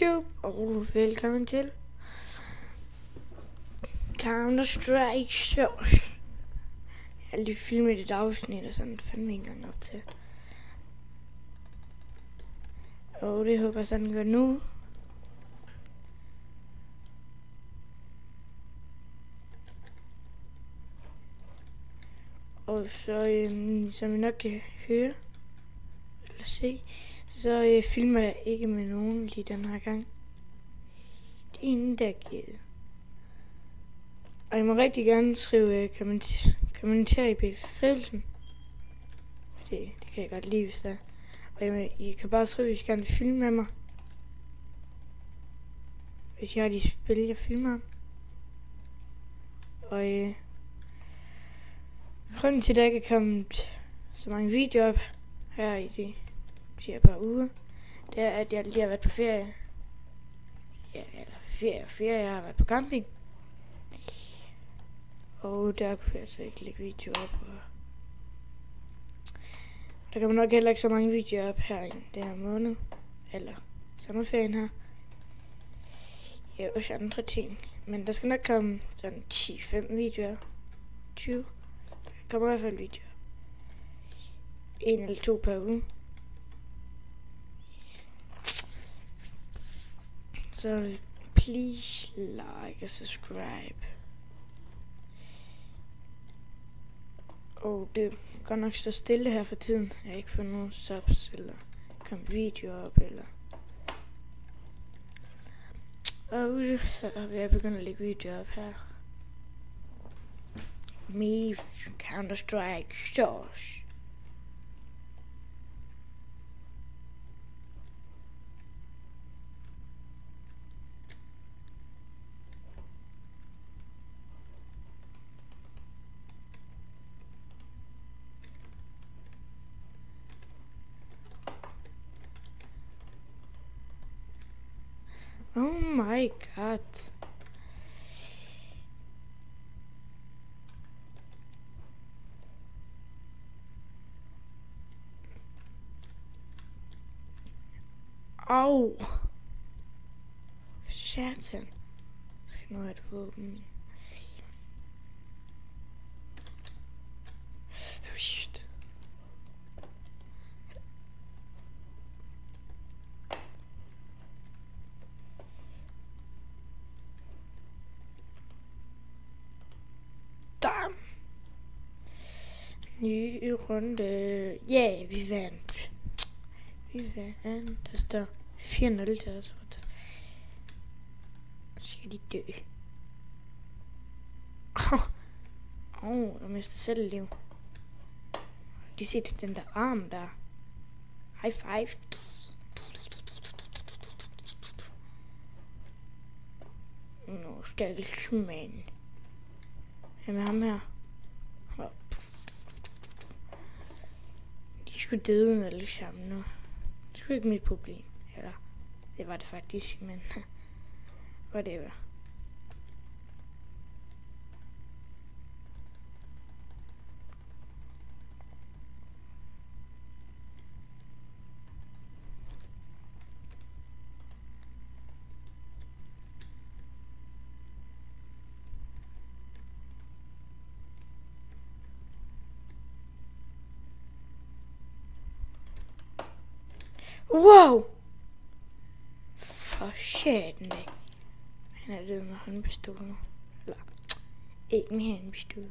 YouTube, og velkommen til Counter-Strike Source. Jeg har lige filmet et afsnit, og sådan fandme ikke engang op til. Og det håber jeg sådan gør nu. Og så, som I nok kan høre, eller se, så filmer jeg ikke med nogen lige den her gang. Det er ingen, der er givet. Og I må rigtig gerne skrive kommentarer i beskrivelsen. Det kan jeg godt lide, hvis der. Og I kan bare skrive, hvis I gerne vil filme med mig. Hvis I har de spil, jeg filmer om. Og grunden til, at der ikke er kommet så mange videoer op her i de her par uger, det er, at jeg lige har været på ferie. Ja, eller ferie, jeg har været på camping. Og der kunne jeg altså ikke lægge videoer op. Og der kan man nok heller ikke så mange videoer op her i den her måned. Eller sommerferien her. Ja, også andre ting. Men der skal nok komme sådan 10-15 videoer. 20. Der kommer i hvert fald videoer. 1 eller 2 per uge. Så please like og subscribe. Og det går nok stå stille her for tiden. Jeg har ikke fået nogen subs eller kommet videoer op eller. Og så vil jeg begynde at lægge videoer op her. Me Counter-Strike Source. Oh my god. Au. Satan. Jeg skal nu have et våben. Shit. Damn. Ny runde. Ja, vi vandt. Der står 4-0 til os. Skal de dø? Jeg mister selv liv. De ser til den der arm der. High five. Nå, stakkels mand. Med ham her. De skulle døde alle sammen nu. Det skulle ikke mit problem. Eller, det var det faktisk, men whatever. Wow! For shit, nej. Han er død med håndpistol nu. Eller, ikke med håndpistol.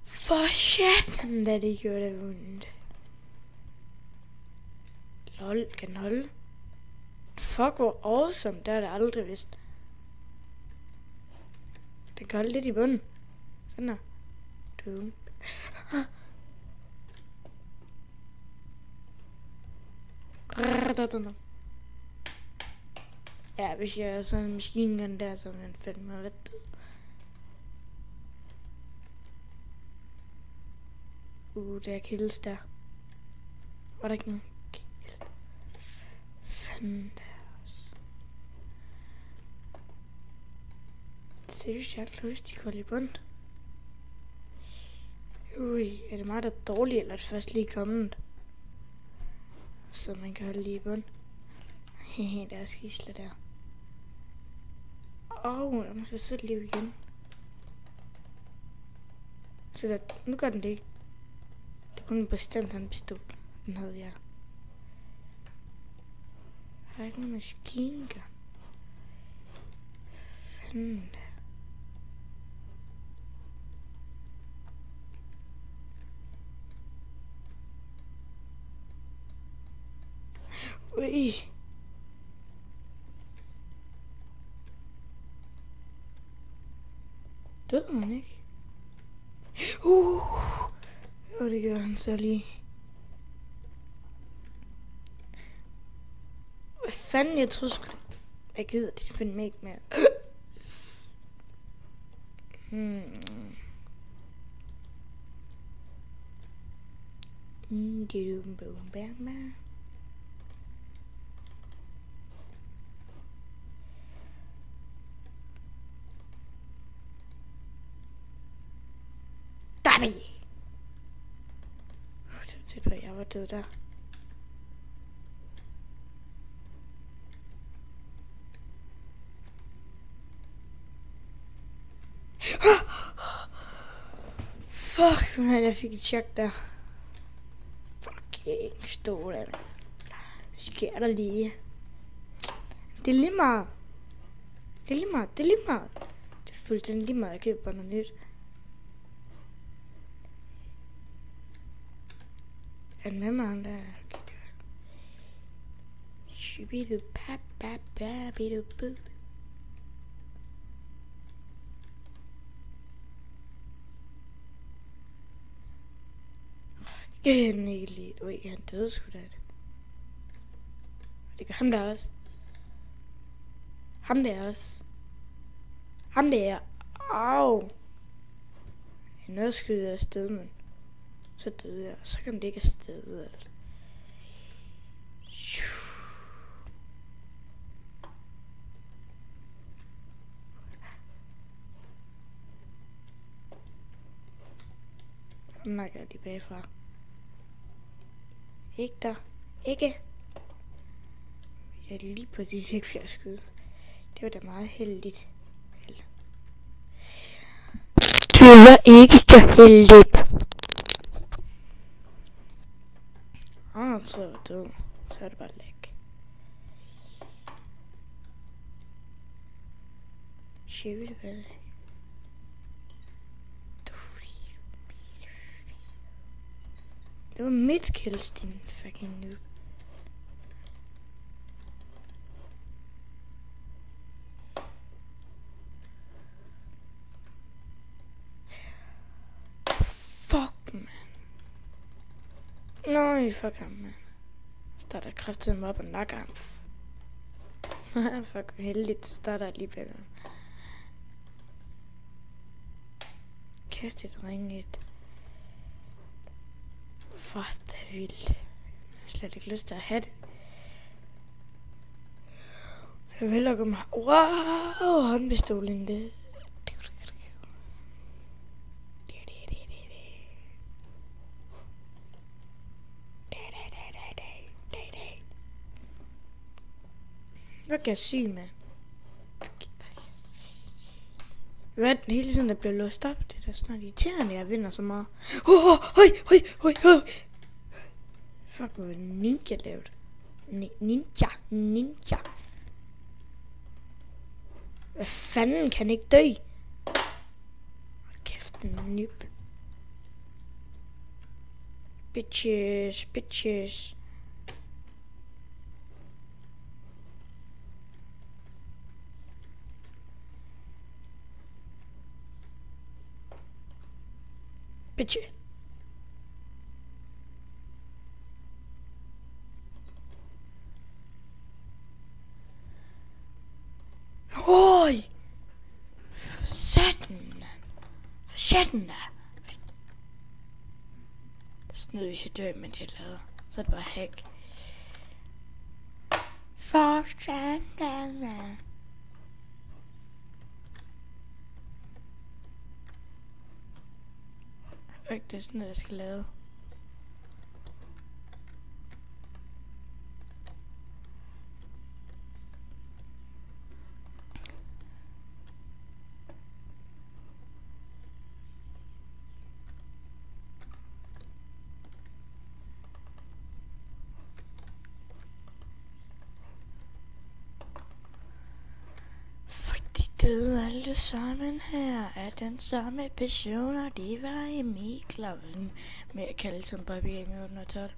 For shit, da det gjorde det ondt. Lol, kan den holde? Fuck, hvor awesome, det har jeg aldrig vidst. Den kan holde lidt i bunden. Sådan der. Dum. Ja, hvis jeg er sådan en maskingun der, så er man fandme ret død. Der er kills der. Var der ikke nogen kill? Fanden der også. Seriøst, jeg har ikke lyst til at kolde i bund. Ui, er det mig, der er dårligt, eller er det først lige kommet? Så man kan holde lige i bund. Hehe, der er skisler der. Der må jeg sætte liv igen. Så der, nu gør den det ikke. Det kunne bestemt have en pistol. Den havde jeg. Har jeg ikke nogen maskingun? Fanden da. Ui. Døde han ikke? Jo, det gør han så lige. Hvad fanden, jeg troede sgu... Jeg gider det finde mig ikke mere. Det var tæt på, at jeg var død der. Fuck, man, jeg fik et chok der. Fucking stå der, man. Hvad sker der lige? Det er lige meget. Det er lige meget, det er lige meget. Det er fuldstændig lige meget, jeg køber bare noget nyt. Er den med mig, ham der? Okay, det er den ikke lige. Ui, han døde sgu da. Det gør ham der også. Ham der også. Ham der. Au. Jeg nåede at skyde afsted, men så døde jeg. Så kom det ikke afsted, altså. Jeg nakker lige bagfra. Ikke der. Ikke. Jeg er lige præcis ikke flere skud. Det var da meget heldigt. Det var ikke så heldigt. Så er jeg død. Så er det bare læk. Shoot it, baby. Det var mit kills, din fucking noob. Fuck, man. Nej, fuck ham, man. Starter kraftigt mig op og nakker ham. Fuck, heldigt. Starter jeg lige bagved. Kast et ring et. For det er vildt. Jeg har slet ikke lyst til at have det. Jeg vil hellere gå med... Wow, håndpistolen det. Hvad kan jeg sige, mand? Hvad hele tiden der bliver låst op? Det er da snart irriterende, jeg vinder så meget. Fuck, hvad ninja lavet? Ninja. Hvad fanden kan ikke dø? Kæft, den nyb. Bitches. Bitch. Sådan der. Snyd, hvis jeg dør, mens jeg lader. Så er det bare hack. For sådan der. Ikke, det er sådan noget, jeg skal lade. Døde alle sammen her af den samme passion, og det var Emil Clausen, med at kalde som Bobby i 812.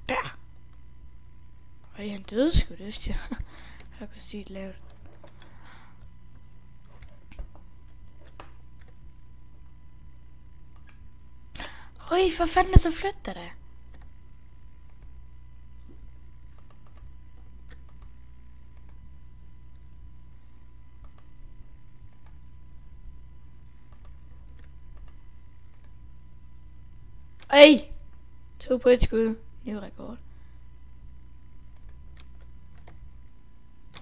Der! Og han døde sgu det, jeg kunne sygt lavt. Øj, for fanden, så flytter der. Ej! 2 på et skud. Ny rekord.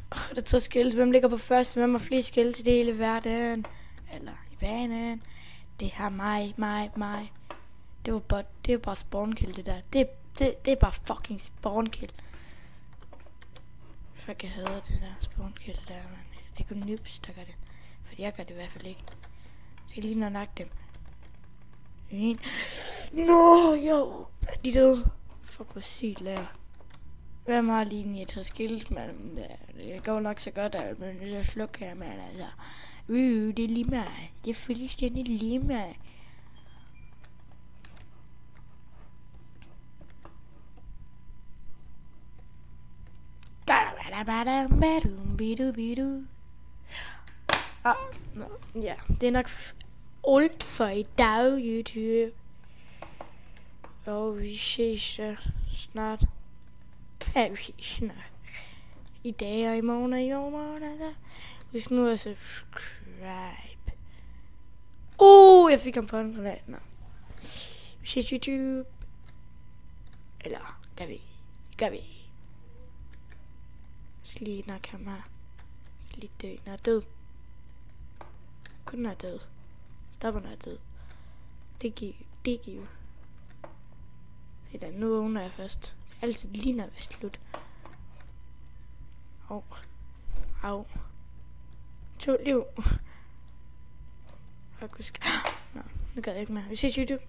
Der er 3 skilt. Hvem ligger på første? Hvem har flest skilt til det hele verden? Eller i banen? Det har mig. Det er bare spawnkill, det der. Det er bare fucking spawnkill. Fuck, jeg hader det der spawnkill der, men det er kun noobs, der gør det. Fordi jeg gør det i hvert fald ikke. Jeg skal lige nok dem. Nå, jo. De døde. Fuck, hvor sygt lav. Hvem har lige 69 skilt, men det går nok så godt, at man vil slukke her, men altså. Det er lige mig. Det er fuldstændig lige mig. Ja, det er nok alt for i dag, YouTube. Og vi ses snart. Ja, vi ses snart. I dag og i morgen og i overmorgen. Altså. Husk nu at subscribe. Jeg fik ham på en granat. Vi ses YouTube. Eller, gør vi. Slig nok ham her. Slig død, når er død. Kun når er død. Stopper når er død. Det giver. Det er nu vågner jeg først. Altid lige når vi slut. Au. 2 liv. Nå, nu gør jeg ikke mere. Vi ses YouTube.